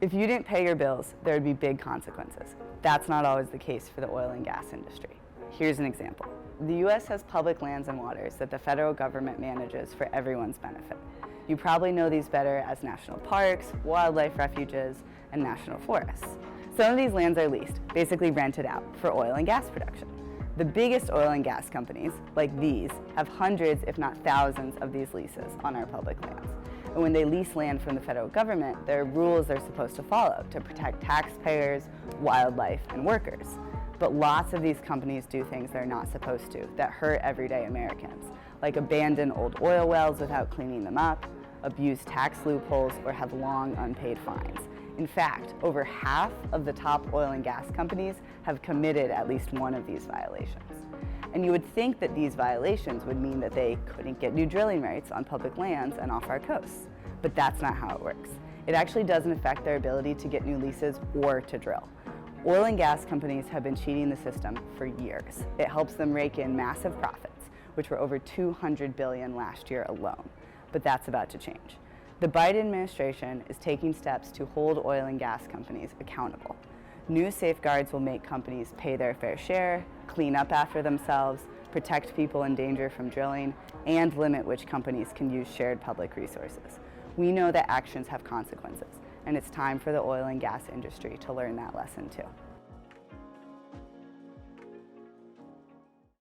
If you didn't pay your bills, there would be big consequences. That's not always the case for the oil and gas industry. Here's an example. The U.S. has public lands and waters that the federal government manages for everyone's benefit. You probably know these better as national parks, wildlife refuges, and national forests. Some of these lands are leased, basically rented out, for oil and gas production. The biggest oil and gas companies, like these, have hundreds, if not thousands, of these leases on our public lands. And when they lease land from the federal government, there are rules they're supposed to follow to protect taxpayers, wildlife, and workers. But lots of these companies do things they're not supposed to that hurt everyday Americans, like abandon old oil wells without cleaning them up, abuse tax loopholes, or have long unpaid fines. In fact, over half of the top oil and gas companies have committed at least one of these violations. And you would think that these violations would mean that they couldn't get new drilling rights on public lands and off our coasts. But that's not how it works. It actually doesn't affect their ability to get new leases or to drill. Oil and gas companies have been cheating the system for years. It helps them rake in massive profits, which were over $200 billion last year alone. But that's about to change. The Biden administration is taking steps to hold oil and gas companies accountable. New safeguards will make companies pay their fair share, clean up after themselves, protect people in danger from drilling, and limit which companies can use shared public resources. We know that actions have consequences, and it's time for the oil and gas industry to learn that lesson too.